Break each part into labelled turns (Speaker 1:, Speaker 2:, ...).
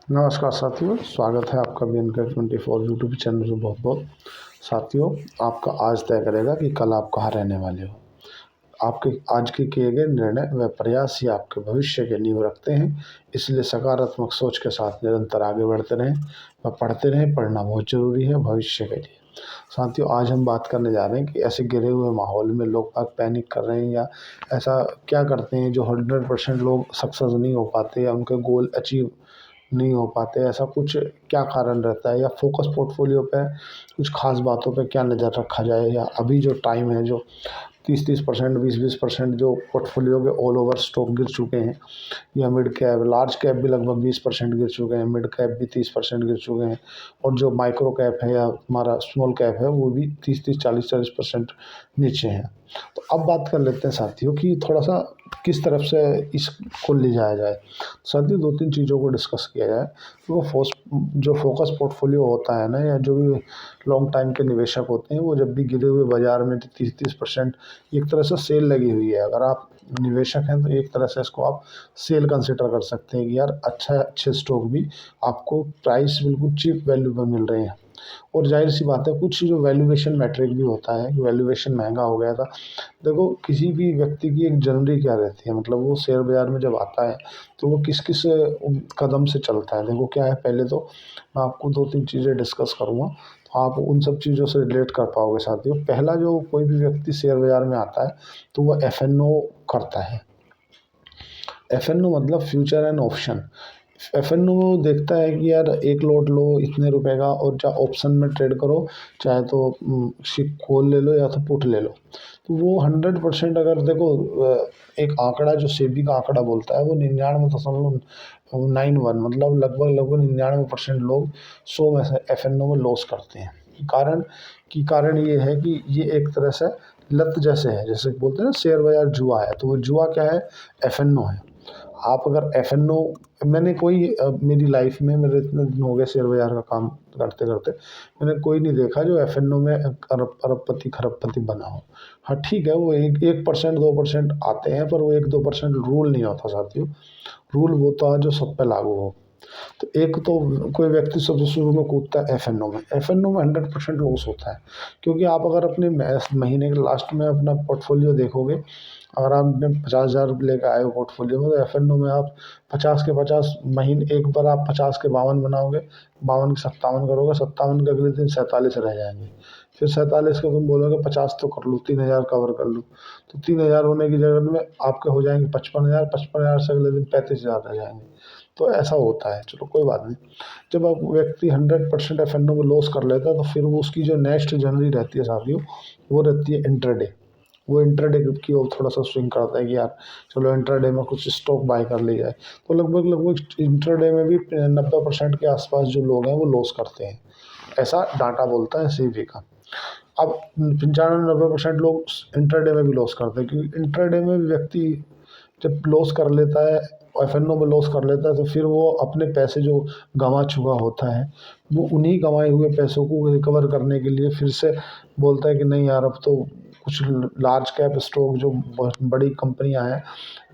Speaker 1: नमस्कार साथियों, स्वागत है आपका BNK24 यूट्यूब चैनल में। बहुत बहुत साथियों, आपका आज तय करेगा कि कल आप कहाँ रहने वाले हो। आपके आज के किए गए निर्णय व प्रयास ही आपके भविष्य के नींव रखते हैं। इसलिए सकारात्मक सोच के साथ निरंतर आगे बढ़ते रहें व पढ़ते रहें। पढ़ना बहुत ज़रूरी है भविष्य के लिए। साथियों, आज हम बात करने जा रहे हैं कि ऐसे गिरे हुए माहौल में लोग पैनिक कर रहे हैं या ऐसा क्या करते हैं जो 100% लोग सक्सेस नहीं हो पाते या उनके गोल अचीव नहीं हो पाते। ऐसा कुछ क्या कारण रहता है, या फोकस पोर्टफोलियो पे कुछ खास बातों पे क्या नज़र रखा जाए, या अभी जो टाइम है जो 30-30%, 20-20% जो पोर्टफोलियो के ऑल ओवर स्टॉक गिर चुके हैं, या मिड कैप लार्ज कैप भी लगभग 20% गिर चुके हैं, मिड कैप भी 30% गिर चुके हैं, और जो माइक्रो कैप है या हमारा स्मॉल कैप है वो भी 30-30, 40-40% नीचे हैं। तो अब बात कर लेते हैं साथियों कि थोड़ा सा किस तरफ से इसको ले जाया जाए। साथियों, 2-3 चीज़ों को डिस्कस किया जाए। तो जो फोकस पोर्टफोलियो होता है ना, या जो भी लॉन्ग टाइम के निवेशक होते हैं, वो जब भी गिरे हुए बाज़ार में 30-30% एक तरह से सेल लगी हुई है। अगर आप निवेशक हैं तो एक तरह से इसको आप सेल कंसिडर कर सकते हैं कि यार अच्छे स्टॉक भी आपको प्राइस बिल्कुल चीप वैल्यू पर मिल रहे हैं। और जाहिर सी बात है, कुछ जो वैल्यूएशन मैट्रिक भी होता है कि वैल्यूएशन महंगा हो गया था। देखो, किसी भी व्यक्ति की एक जर्नी क्या रहती है, मतलब वो शेयर बाज़ार में जब आता है तो वो किस किस कदम से चलता है। देखो क्या है, पहले तो मैं आपको 2-3 चीज़ें डिस्कस करूँगा तो आप उन सब चीज़ों से रिलेट कर पाओगे साथियों। पहला, जो कोई भी व्यक्ति शेयर बाज़ार में आता है तो वो एफ-एन-ओ करता है। एफ-एन-ओ मतलब फ्यूचर एंड ऑप्शन। एफ-एन-ओ देखता है कि यार एक लॉट लो इतने रुपए का, और चाहे ऑप्शन में ट्रेड करो, चाहे तो कॉल ले लो या तो पुट ले लो। तो वो 100%, अगर देखो एक आंकड़ा जो सेबी का आंकड़ा बोलता है वो 99.91, मतलब लगभग लगभग 99% लोग 100 में से एफ-एन-ओ में लॉस करते हैं। कारण ये है कि ये एक तरह से लत जैसे है, जैसे बोलते हैं ना शेयर बाजार जुआ है, तो वो जुआ क्या है, एफ-एन-ओ है। आप अगर एफ-एन-ओ, मैंने कोई मेरी लाइफ में, मेरे इतने दिन हो गए शेयर बाजार का काम करते करते, मैंने कोई नहीं देखा जो एफ-एन-ओ में अरबपति खरबपति बना हो। हाँ ठीक है, वो 1% 2% आते हैं, पर वो 1-2% रूल नहीं होता साथियों। रूल वो होता है जो सब पे लागू हो। तो एक तो कोई व्यक्ति सबसे शुरू में कूदता है एफ-एन-ओ में। एफ-एन-ओ में 100% लॉस होता है, क्योंकि आप अगर अपने महीने के लास्ट में अपना पोर्टफोलियो देखोगे, अगर आपने 50,000 लेकर आए हो पोर्टफोलियो में, तो एफ-एन-ओ में आप 50 के 50 महीने, एक बार आप 50 के 52 बनाओगे, 52 के 57 करोगे, 57 के अगले दिन 47 रह जाएंगे। फिर 47 के तुम बोलोगे 50 तो कर लूँ, 3,000 कवर कर लूँ, तो 3,000 होने की जगह में आपके हो जाएंगे 55,000, 55,000 से अगले दिन 35,000 रह जाएंगे। तो ऐसा होता है, चलो कोई बात नहीं। जब आप व्यक्ति 100% एफ-एन-ओ में लॉस कर लेता है, तो फिर वो उसकी जो नेक्स्ट जर्नी रहती है साथियों, वो रहती है इंट्राडे। वो इंट्राडे की ओर थोड़ा सा स्विंग करता है कि यार चलो इंट्राडे में कुछ स्टॉक बाय कर ली जाए। तो लगभग लगभग इंट्राडे में भी 90% के आसपास जो लोग हैं वो लॉस करते हैं, ऐसा डाटा बोलता है सेबी का। अब 95-90% लोग इंट्राडे में भी लॉस करते हैं, क्योंकि इंट्राडे में भी व्यक्ति जब लॉस कर लेता है, एफ-एन-ओ में लॉस कर लेता है, तो फिर वो अपने पैसे जो गंवा चुका होता है, वो उन्हीं कमाए हुए पैसों को रिकवर करने के लिए फिर से बोलता है कि नहीं यार, अब तो कुछ लार्ज कैप स्टॉक जो बड़ी कंपनियां हैं,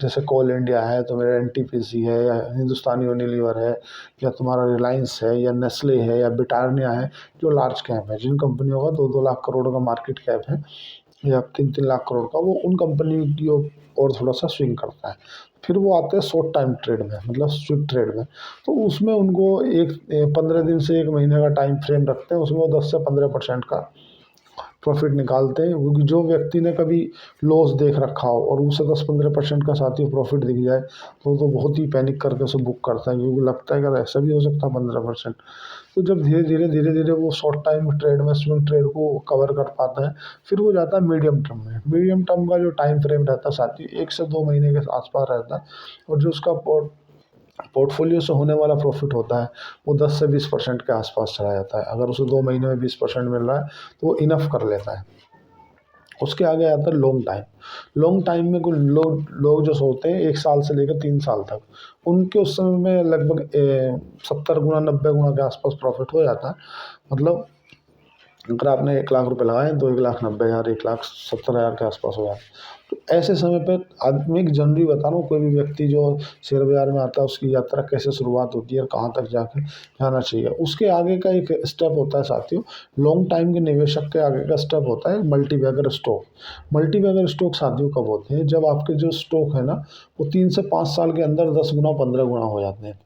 Speaker 1: जैसे कोल इंडिया है, तो मेरा एनटीपीसी है, या हिंदुस्तानी यूनिलीवर है, या तुम्हारा रिलायंस है, या नेस्ले है, या ब्रिटानिया है, जो लार्ज कैप है, जिन कंपनियों का 2-2 लाख करोड़ का मार्केट कैप है, या 3-3 लाख करोड़ का, वो उन कंपनी की और थोड़ा सा स्विंग करता है। फिर वो आते हैं शॉर्ट टाइम ट्रेड में, मतलब स्विंग ट्रेड में। तो उसमें उनको 15 दिन से 1 महीने का टाइम फ्रेम रखते हैं, उसमें वो 10 से 15% का प्रॉफिट निकालते हैं। क्योंकि जो व्यक्ति ने कभी लॉस देख रखा हो और उसे 10-15% का साथ ही प्रॉफिट दिख जाए, तो बहुत ही पैनिक करके उसे बुक करता है, क्योंकि लगता है कि ऐसा भी हो सकता है 15%। तो जब धीरे धीरे वो शॉर्ट टाइम ट्रेड में, स्विंग ट्रेड को कवर कर पाता है, फिर वो जाता है मीडियम टर्म में। मीडियम टर्म का जो टाइम फ्रेम रहता है साथ ही 1 से 2 महीने के आसपास रहता है, और जो उसका पोर्टफोलियो से होने वाला प्रॉफिट होता है वो 10 से 20% के आसपास चला जाता है। अगर उसे 2 महीने में 20% मिल रहा है तो वो इनफ कर लेता है। उसके आगे आता है लॉन्ग टाइम। लॉन्ग टाइम में कुछ लोग जो सोते हैं 1 साल से लेकर 3 साल तक, उनके उस समय में लगभग 70 गुना 90 गुना के आसपास प्रॉफिट हो जाता है। मतलब अगर आपने 1 लाख रुपए लगाए तो 1,90,000, 1,70,000 के आसपास हो जाता है। तो ऐसे समय पर आदमी एक जनरली बता रहा हूँ, कोई भी व्यक्ति जो शेयर बाज़ार में आता है उसकी यात्रा कैसे शुरुआत होती है और कहाँ तक जाके जाना चाहिए। उसके आगे का एक स्टेप होता है साथियों, लॉन्ग टाइम के निवेशक के आगे का स्टेप होता है मल्टीबैगर स्टॉक। मल्टीबैगर स्टॉक साथियों कब होते हैं, जब आपके जो स्टॉक है ना वो 3 से 5 साल के अंदर 10 गुना 15 गुना हो जाते हैं।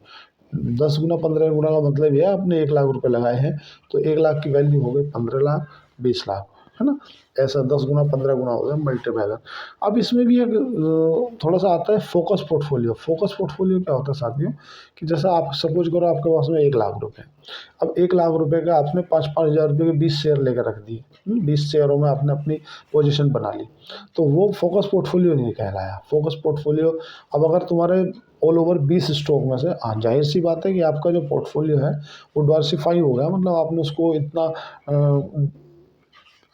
Speaker 1: 10 गुना 15 गुना का मतलब ये है, आपने 1 लाख रुपए लगाए हैं तो 1 लाख की वैल्यू हो गई 15 लाख 20 लाख, है ना। ऐसा 10 गुना 15 गुना हो गया मल्टीप्लायर। अब इसमें भी एक थोड़ा सा आता है फोकस पोर्टफोलियो। फोकस पोर्टफोलियो क्या होता है साथियों, कि जैसा आप सपोज करो आपके पास में 1 लाख रुपए, अब 1 लाख रुपए का आपने 5-5 हज़ार रुपये के 20 शेयर लेकर रख दिए, 20 शेयरों में आपने अपनी पोजीशन बना ली, तो वो फोकस पोर्टफोलियो नहीं कहलाया। फोकस पोर्टफोलियो, अब अगर तुम्हारे ऑल ओवर 20 स्टॉक में से, हाँ जाहिर सी बात है कि आपका जो पोर्टफोलियो है वो डाइवर्सिफाई हो गया, मतलब आपने उसको इतना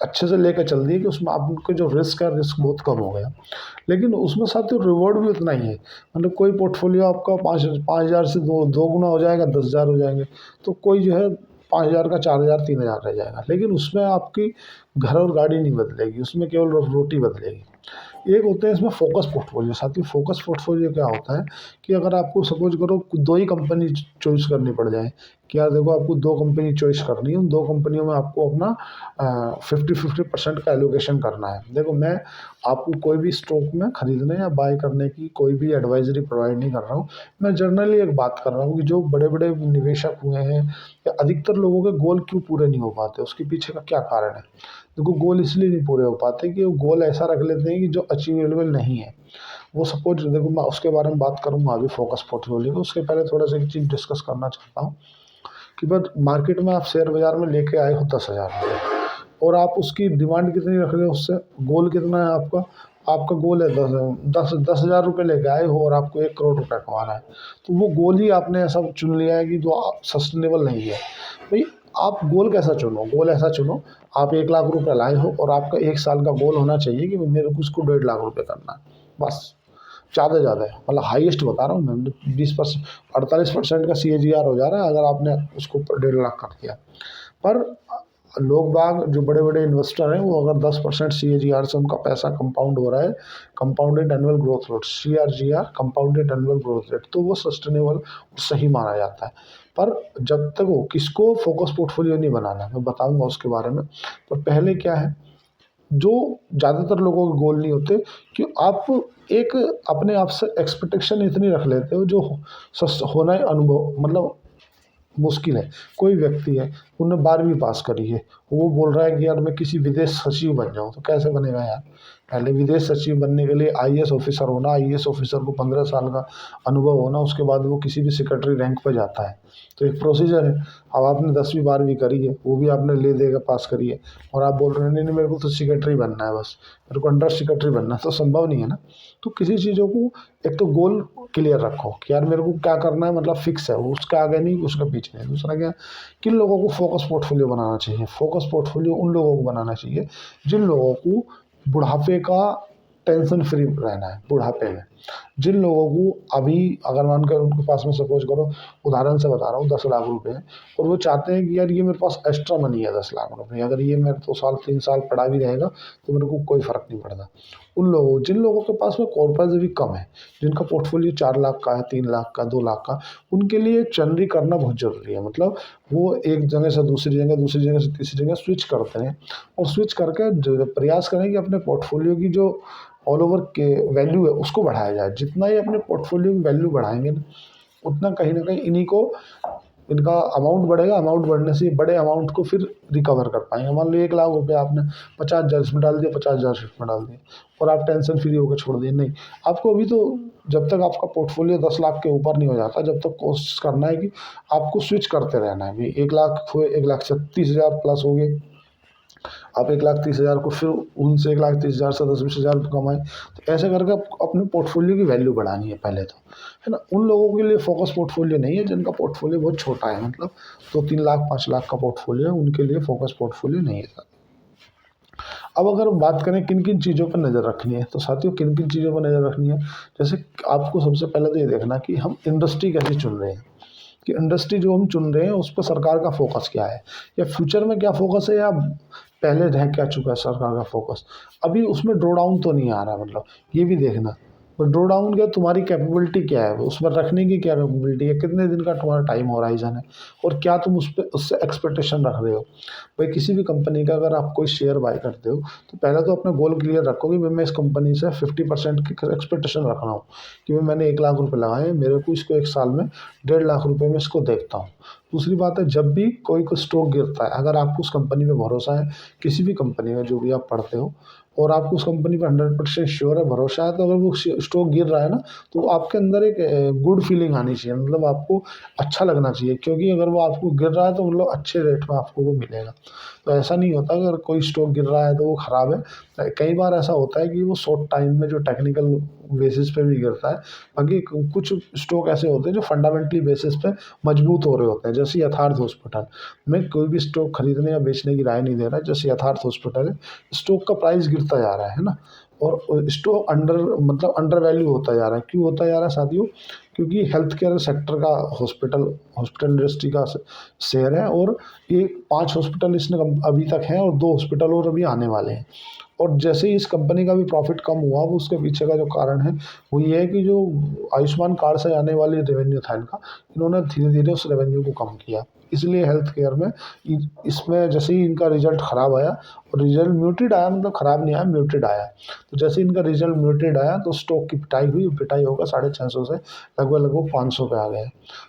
Speaker 1: अच्छे से लेकर चल दिए कि उसमें आपको जो रिस्क है, रिस्क बहुत कम हो गया। लेकिन उसमें साथ ही रिवॉर्ड भी उतना ही है, मतलब कोई पोर्टफोलियो आपका 5,000 से दो गुना हो जाएगा, 10,000 हो जाएंगे, तो कोई जो है 5,000 का 4,000 3,000 रह जाएगा, लेकिन उसमें आपकी घर और गाड़ी नहीं बदलेगी, उसमें केवल रोटी बदलेगी। एक होते हैं इसमें फोकस पोर्टफोलियो। साथियों फोकस पोर्टफोलियो क्या होता है कि अगर आपको सपोज करो 2 ही कंपनी चॉइस करनी पड़ जाए, कि यार देखो आपको 2 कंपनी चॉइस करनी है, उन 2 कंपनियों में आपको अपना 50-50% का एलोकेशन करना है। देखो मैं आपको कोई भी स्टॉक में खरीदने या बाय करने की कोई भी एडवाइजरी प्रोवाइड नहीं कर रहा हूँ, मैं जनरली एक बात कर रहा हूँ कि जो बड़े बड़े निवेशक हुए हैं या अधिकतर लोगों के गोल क्यों पूरे नहीं हो पाते, उसके पीछे का क्या कारण है। देखो गोल इसलिए नहीं पूरे हो पाते कि वो गोल ऐसा रख लेते हैं कि जो अचीवेबल नहीं है। वो सपोज देखो मैं उसके बारे में बात करूँगा अभी फोकस पोर्टफोलियो, उसके पहले थोड़ा सा एक चीज़ डिस्कस करना चाहता हूँ कि बस मार्केट में आप शेयर बाजार में लेके आए हो 10,000 रुपये, और आप उसकी डिमांड कितनी रख रहे हो, उससे गोल कितना है आपका, आपका गोल है 10,000 रुपये लेके आए हो और आपको 1 करोड़ रुपये कमाना है, तो वो गोल ही आपने ऐसा चुन लिया है कि जो सस्टेनेबल नहीं है। भाई आप गोल कैसा चुनो, गोल ऐसा चुनो, आप 1 लाख रुपये लाए हो और आपका 1 साल का गोल होना चाहिए कि मेरे को उसको 1.5 लाख रुपये करना है, बस। ज़्यादा ज़्यादा है, मतलब हाईएस्ट बता रहा हूँ मैं, 20% 48% का CAGR हो जा रहा है अगर आपने उसको 1.5 लाख कर दिया। पर लोग बाग जो बड़े बड़े इन्वेस्टर हैं वो अगर 10% CAGR से उनका पैसा कंपाउंड हो रहा है, compounded annual growth rate CRGR, compounded annual growth rate, तो वो सस्टेनेबल सही माना जाता है। पर जब तक वो किसको फोकस पोर्टफोलियो नहीं बनाना, मैं बताऊंगा उसके बारे में। पर पहले क्या है, जो ज़्यादातर लोगों के गोल नहीं होते कि आप एक अपने आप से एक्सपेक्टेशन इतनी रख लेते हो जो होना है अनुभव, मतलब मुश्किल है। कोई व्यक्ति है, उन्होंने 12वीं पास करी है, वो बोल रहा है कि यार मैं किसी विदेश सचिव बन जाऊँ, तो कैसे बनेगा यार। पहले विदेश सचिव बनने के लिए IAS ऑफिसर होना, IAS ऑफिसर को 15 साल का अनुभव होना, उसके बाद वो किसी भी सेक्रेटरी रैंक पर जाता है, तो एक प्रोसीजर है। अब आपने 10वीं 12वीं करी है, वो भी आपने ले देकर पास करी है, और आप बोल रहे हैं नहीं नहीं मेरे को तो सेक्रेटरी बनना है, बस मेरे को अंडर सेक्रेटरी बनना है, तो संभव नहीं है ना। तो किसी चीज़ों को एक तो गोल क्लियर रखो कि यार मेरे को क्या करना है, मतलब फिक्स है, उसके आगे नहीं उसके पीछे नहीं। दूसरा क्या, किन लोगों को फोकस पोर्टफोलियो बनाना चाहिए। फोकस पोर्टफोलियो उन लोगों को बनाना चाहिए जिन लोगों को बुढ़ापे का टेंशन फ्री रहना है। बुढ़ापे में जिन लोगों को अभी अगर मानकर उनके पास में सपोज करो, उदाहरण से बता रहा हूँ 10 लाख रुपए हैं, और वो चाहते हैं कि यार ये मेरे पास एक्स्ट्रा मनी है 10 लाख रुपए, अगर ये मेरे 2 साल 3 साल पड़ा भी रहेगा तो मेरे को कोई फ़र्क नहीं पड़ता। उन लोगों जिन लोगों के पास में कॉर्पस भी कम है, जिनका पोर्टफोलियो 4 लाख का है, 3 लाख का, 2 लाख का, उनके लिए चंदी करना बहुत ज़रूरी है। मतलब वो एक जगह से दूसरी जगह, दूसरी जगह से तीसरी जगह स्विच करते हैं, और स्विच करके प्रयास करें कि अपने पोर्टफोलियो की जो ऑल ओवर के वैल्यू है उसको बढ़ाया जाए। जितना ही अपने पोर्टफोलियो की वैल्यू बढ़ाएंगे ना, उतना कहीं ना कहीं इन्हीं को इनका अमाउंट बढ़ेगा। अमाउंट बढ़ने से बड़े अमाउंट को फिर रिकवर कर पाएंगे। मान लो 1 लाख रुपये आपने 50,000 इसमें डाल दिया, 50,000 इसमें डाल दिए, और आप टेंशन फ्री होकर छोड़ दिए। नहीं, आपको अभी तो जब तक आपका पोर्टफोलियो 10 लाख के ऊपर नहीं हो जाता, जब तक कोशिश करना है कि आपको स्विच करते रहना है। भाई 1 लाख हुए, 1,30,000 प्लस हो गए, आप 1,30,000 को फिर उनसे 1,30,000 से 10-20,000 कमाएं। तो ऐसे करके अपने पोर्टफोलियो की वैल्यू बढ़ानी है पहले तो, है ना। उन लोगों के लिए फोकस पोर्टफोलियो नहीं है जिनका पोर्टफोलियो बहुत छोटा है, मतलब 2-3 लाख 5 लाख का पोर्टफोलियो है, उनके लिए फोकस पोर्टफोलियो नहीं है। अब अगर बात करें किन किन चीज़ों पर नज़र रखनी है, तो साथियों किन किन चीज़ों पर नज़र रखनी है, जैसे आपको सबसे पहले तो ये देखना कि हम इंडस्ट्री कैसी चुन रहे हैं, कि इंडस्ट्री जो हम चुन रहे हैं उस पर सरकार का फोकस क्या है, या फ्यूचर में क्या फोकस है, या पहले रह क्या चुका है सरकार का फोकस। अभी उसमें ड्रॉ डाउन तो नहीं आ रहा, मतलब ये भी देखना। पर ड्रॉ डाउन क्या, तुम्हारी कैपेबिलिटी क्या है, उसमें रखने की क्या कैपेबिलिटी है, कितने दिन का तुम्हारा टाइम होराइजन है, और क्या तुम उस पर उससे एक्सपेक्टेशन रख रहे हो। भाई किसी भी कंपनी का अगर आप कोई शेयर बाय करते हो तो पहले तो अपना गोल क्लियर रखो कि भाई मैं इस कंपनी से 50% की एक्सपेक्टेशन रख रहा हूँ, कि भाई मैंने 1 लाख रुपए लगाए हैं, मेरे को इसको 1 साल में 1.5 लाख रुपए में इसको देखता हूँ। दूसरी बात है, जब भी कोई स्टॉक गिरता है, अगर आपको उस कंपनी पे भरोसा है, किसी भी कंपनी में जो भी आप पढ़ते हो, और आपको उस कंपनी पर 100% श्योर है, भरोसा है, तो अगर वो स्टॉक गिर रहा है ना, तो आपके अंदर एक गुड फीलिंग आनी चाहिए, मतलब आपको अच्छा लगना चाहिए, क्योंकि अगर वो आपको गिर रहा है तो मतलब अच्छे रेट में आपको वो मिलेगा। तो ऐसा नहीं होता अगर कोई स्टॉक गिर रहा है तो वो ख़राब है। कई बार ऐसा होता है कि वो शॉर्ट टाइम में जो टेक्निकल बेसिस पे भी गिरता है, बाकी कुछ स्टॉक ऐसे होते हैं जो फंडामेंटली बेसिस पे मजबूत हो रहे होते हैं, जैसे यथार्थ हॉस्पिटल। मैं कोई भी स्टॉक खरीदने या बेचने की राय नहीं दे रहा, जैसे यथार्थ हॉस्पिटल है, स्टॉक का प्राइस गिरता जा रहा है ना, और स्टॉक अंडर वैल्यू होता जा रहा है। क्यों होता जा रहा है साथियों? क्योंकि हेल्थ केयर सेक्टर का हॉस्पिटल इंडस्ट्री का शेयर है, और ये 5 हॉस्पिटल इसने अभी तक हैं, और 2 हॉस्पिटल और अभी आने वाले हैं। और जैसे ही इस कंपनी का भी प्रॉफिट कम हुआ, वो उसके पीछे का जो कारण है वो ये है कि जो आयुष्मान कार्ड से आने वाली रेवेन्यू था इनका, इन्होंने धीरे धीरे उस रेवेन्यू को कम किया। इसलिए हेल्थ केयर में इसमें जैसे ही इनका रिजल्ट ख़राब आया, और रिजल्ट म्यूटेड आया, मतलब ख़राब नहीं आया, म्यूटेड आया, तो जैसे इनका रिजल्ट म्यूटेड आया तो स्टॉक की पिटाई हुई, पिटाई होकर 650 से लगभग 500 पे आ गए।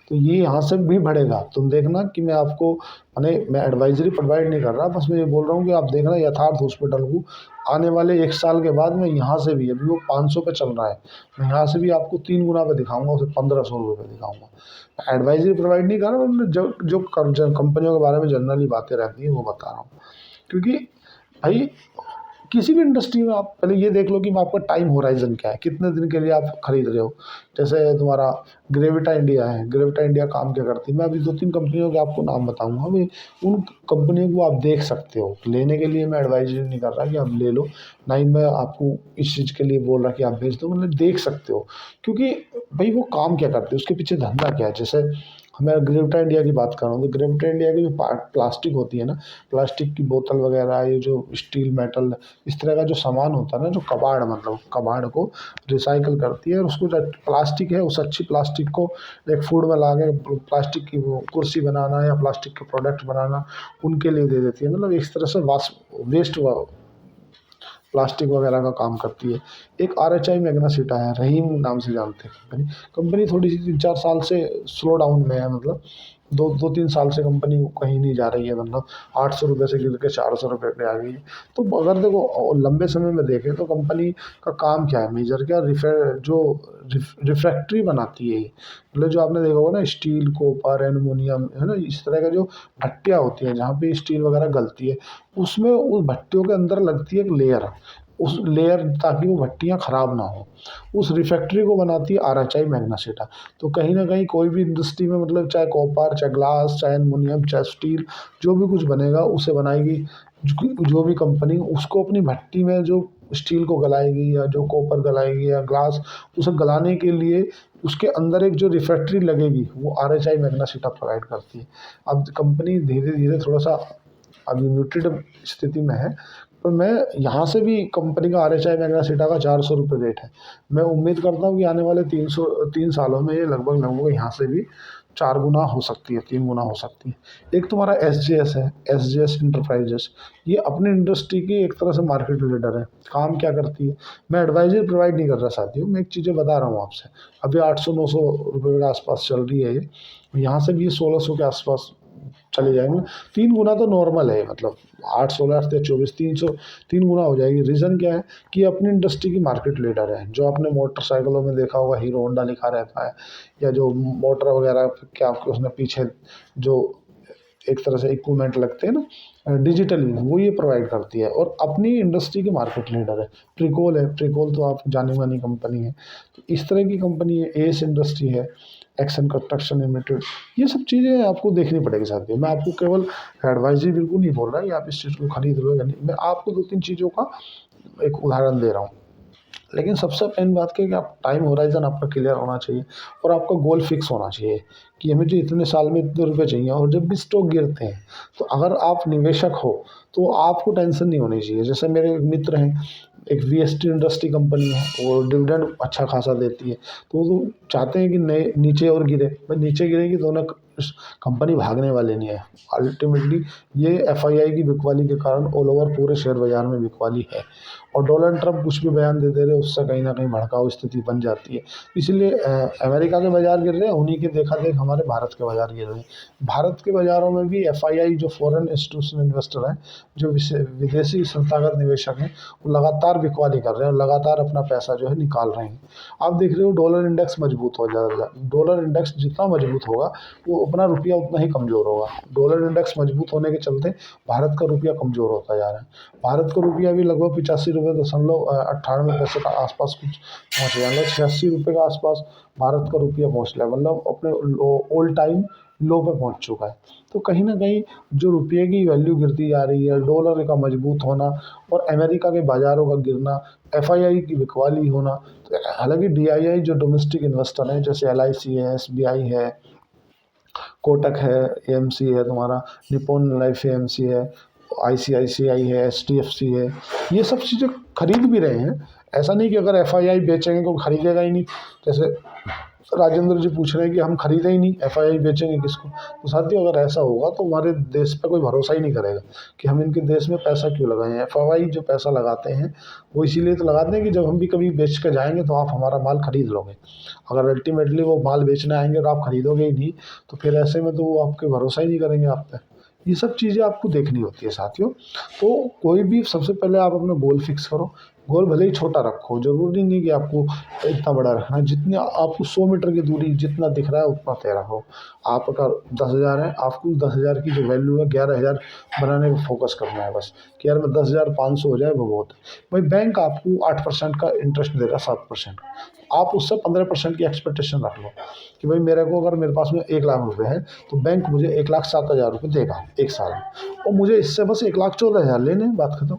Speaker 1: तो ये यहाँ से भी बढ़ेगा, तुम देखना कि मैं आपको, मैं एडवाइजरी प्रोवाइड नहीं कर रहा, बस मैं ये बोल रहा हूँ कि आप देखना यथार्थ हॉस्पिटल को आने वाले 1 साल के बाद में यहाँ से भी, अभी वो 500 पे चल रहा है, मैं यहाँ से भी आपको 3 गुना पे दिखाऊंगा, उसे 1500 रुपये पे दिखाऊंगा। एडवाइजरी प्रोवाइड नहीं कर रहा, मैं जो जो कंपनियों के बारे में जनरली बातें रहती हैं वो बता रहा हूँ। क्योंकि भाई किसी भी इंडस्ट्री में आप पहले ये देख लो कि आपका टाइम होराइजन क्या है, कितने दिन के लिए आप खरीद रहे हो। जैसे तुम्हारा ग्रेविटा इंडिया है, ग्रेविटा इंडिया काम क्या करती है, मैं अभी 2-3 कंपनियों के आपको नाम बताऊंगा, भाई उन कंपनियों को आप देख सकते हो। लेने के लिए मैं एडवाइजरी नहीं कर रहा कि आप ले लो, ना ही मैं आपको इस चीज़ के लिए बोल रहा कि आप बेच दो, मतलब देख सकते हो। क्योंकि भाई वो काम क्या करते हैं, उसके पीछे धंधा क्या है। जैसे मैं ग्रेविटा इंडिया की बात कर रहा हूँ, तो ग्रेविटा इंडिया की जो प्लास्टिक होती है ना, प्लास्टिक की बोतल वगैरह, ये जो स्टील मेटल इस तरह का जो सामान होता है ना, जो कबाड़, मतलब कबाड़ को रिसाइकल करती है, और उसको जो प्लास्टिक है, उस अच्छी प्लास्टिक को एक फूड में ला के प्लास्टिक की वो कुर्सी बनाना या प्लास्टिक के प्रोडक्ट बनाना उनके लिए दे देती है। मतलब इस तरह से वेस्ट प्लास्टिक वगैरह का काम करती है। एक RHI मैग्नासिटा है, रहीम नाम से जानते हैं कंपनी। कंपनी थोड़ी सी 3-4 साल से स्लो डाउन में है, मतलब 2-3 साल से कंपनी कहीं नहीं जा रही है, मतलब 800 रुपये से गिर के 400 रुपये पे आ गई है। तो अगर देखो लंबे समय में देखें तो कंपनी का काम क्या है, मेजर क्या, रिफ्रैक्ट्री बनाती है ये। मतलब जो आपने देखा होगा ना, स्टील, कॉपर, एल्युमिनियम, है ना, इस तरह का जो भट्टियाँ होती हैं जहाँ पे स्टील वगैरह गलती है, उसमें उस भट्टियों के अंदर लगती है एक लेयर, उस लेयर, ताकि वो भट्टियाँ ख़राब ना हो। उस रिफैक्ट्री को बनाती है RHI मैग्नासिटा। तो कहीं ना कहीं कोई भी इंडस्ट्री में, मतलब चाहे कॉपर, चाहे ग्लास, चाहे एल्युमिनियम, चाहे स्टील, जो भी कुछ बनेगा उसे बनाएगी जो भी कंपनी, उसको अपनी भट्टी में जो स्टील को गलाएगी या जो कॉपर गलाएगी या ग्लास, उसे गलाने के लिए उसके अंदर एक जो रिफैक्ट्री लगेगी वो RHI मैग्नासिटा प्रोवाइड करती है। अब कंपनी धीरे धीरे थोड़ा सा अभी म्यूटेड स्थिति में है, पर मैं यहाँ से भी कंपनी का RHI मैग्नासिटा का 400 रुपये रेट है। मैं उम्मीद करता हूँ कि आने वाले 3 सालों में ये लगभग यहाँ से भी 4 गुना हो सकती है, 3 गुना हो सकती है। एक तुम्हारा SJS है, SJS इंटरप्राइजेस, ये अपनी इंडस्ट्री की एक तरह से मार्केट लीडर है। काम क्या करती है, मैं एडवाइजरी प्रोवाइड नहीं कर रहा साथियों, मैं एक चीज़ें बता रहा हूँ आपसे। अभी 800-900 रुपये के आसपास चल रही है ये, यहाँ से भी 1600 के आसपास चले जाएंगे। 3 गुना तो नॉर्मल है, मतलब 8, 16, 8 से 24, 300, 3 गुना हो जाएगी। रीज़न क्या है कि ये अपनी इंडस्ट्री की मार्केट लीडर है। जो आपने मोटरसाइकिलों में देखा होगा, हीरो होंडा लिखा रहता है, या जो मोटर वगैरह क्या आपके उसने पीछे जो एक तरह से इक्विपमेंट लगते हैं ना डिजिटली, वो ये प्रोवाइड करती है, और अपनी इंडस्ट्री की मार्केट लीडर है। प्रिकोल है, प्रिकोल तो आप जानी मानी कंपनी है। तो इस तरह की कंपनी है। एस इंडस्ट्री है, एक्सन कंस्ट्रक्शन लिमिटेड, ये सब चीज़ें आपको देखनी पड़ेगी साथियों। मैं आपको केवल एडवाइजरी बिल्कुल नहीं बोल रहा कि आप इस चीज़ को खरीद लो या नहीं, मैं आपको 2-3 चीज़ों का एक उदाहरण दे रहा हूँ। लेकिन सबसे मेन बात क्या है कि आप टाइम होराइजन आपका क्लियर होना चाहिए, और आपका गोल फिक्स होना चाहिए कि हमें जो इतने साल में इतने रुपए चाहिए। और जब भी स्टॉक गिरते हैं, तो अगर आप निवेशक हो तो आपको टेंशन नहीं होनी चाहिए। जैसे मेरे एक मित्र हैं, एक वीएसटी इंडस्ट्री कंपनी है, वो डिविडेंड अच्छा खासा देती है, तो वो चाहते हैं कि नए नीचे और गिरे, भाई नीचे गिरेगी तो उन्हें कंपनी भागने वाली नहीं है। अल्टीमेटली ये एफआईआई की बिकवाली के कारण ऑल ओवर पूरे शेयर बाजार में बिकवाली है, और डोनाल्ड ट्रंप कुछ भी बयान दे दे रहे, उससे कहीं ना कहीं भड़काऊ स्थिति बन जाती है। इसलिए अमेरिका के बाजार गिर रहे हैं, उन्हीं के देखा देख हमारे भारत के बाजार गिर रहे हैं। भारत के बाज़ारों में भी एफआईआई जो फॉरेन इंस्टीट्यूशनल इन्वेस्टर हैं, जो विदेशी संस्थागत निवेशक हैं, वो लगातार बिकवाली कर रहे हैं और लगातार अपना पैसा जो है निकाल रहे हैं। आप देख रहे हो डॉलर इंडेक्स मजबूत हो जाएगा, डॉलर इंडेक्स जितना मजबूत होगा वो अपना रुपया उतना ही कमज़ोर होगा। डॉलर इंडेक्स मजबूत होने के चलते भारत का रुपया कमज़ोर होता जा रहा है। भारत का रुपया भी लगभग 85.98 के आसपास कुछ पहुँच गया, मतलब 86 रुपये के आसपास भारत का रुपया पहुँच गया, मतलब अपने ऑल टाइम लो पे पहुँच चुका है। तो कहीं न कहीं जो रुपये की वैल्यू गिरती जा रही है, डॉलर का मजबूत होना और अमेरिका के बाज़ारों का गिरना, एफआईआई की बिकवाली होना, तो हालाँकि डीआईआई जो डोमेस्टिक इन्वेस्टर हैं, जैसे एलआईसी है, एसबीआई है, कोटक है, एएमसी है, तुम्हारा निप्पॉन लाइफ एएमसी है, आईसीआईसीआई है, एचडीएफसी है, ये सब चीज़ें खरीद भी रहे हैं। ऐसा नहीं कि अगर एफआईआई बेचेंगे तो खरीदेगा ही नहीं। जैसे राजेंद्र जी पूछ रहे हैं कि हम खरीदें ही नहीं, एफआईआई बेचेंगे किसको? तो साथियों, अगर ऐसा होगा तो हमारे देश पे कोई भरोसा ही नहीं करेगा कि हम इनके देश में पैसा क्यों लगाएं। एफआईआई जो पैसा लगाते हैं वो इसीलिए तो लगाते हैं कि जब हम भी कभी बेच के जाएंगे तो आप हमारा माल खरीद लोगे। अगर अल्टीमेटली वो माल बेचने आएंगे और आप खरीदोगे ही नहीं, तो फिर ऐसे में तो वो आपके भरोसा ही नहीं करेंगे आप पे। ये सब चीज़ें आपको देखनी होती है साथियों। तो कोई भी सबसे पहले आप अपना गोल फिक्स करो। गोल भले ही छोटा रखो, ज़रूरी नहीं कि आपको इतना बड़ा रखना है। जितने आपको 100 मीटर की दूरी जितना दिख रहा है उतना तय रखो। आप अगर 10,000 है, आपको 10,000 की जो वैल्यू है 11,000 बनाने पे फोकस करना है बस, कि यार मैं 10,500 हो जाए वो बहुत है। भाई बैंक आपको 8% का इंटरेस्ट देगा, 7%, आप उससे 15% की एक्सपेक्टेशन रख लो कि भाई मेरे को, अगर मेरे पास में 1,00,000 रुपये है तो बैंक मुझे 1,07,000 रुपये देगा एक साल में, और मुझे इससे बस 1,14,000 लेने हैं, बात खत्म।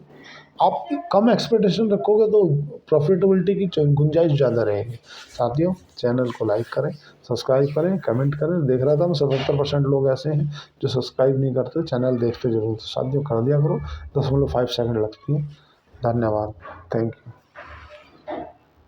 Speaker 1: आप कम एक्सपेक्टेशन रखोगे तो प्रॉफिटेबिलिटी की गुंजाइश ज़्यादा रहेगी। साथियों, चैनल को लाइक करें, सब्सक्राइब करें, कमेंट करें। देख रहा था मैं 77% लोग ऐसे हैं जो सब्सक्राइब नहीं करते, चैनल देखते जरूर। तो साथियों, कर दिया करो, 0.5 सेकंड लगती है। धन्यवाद, थैंक यू।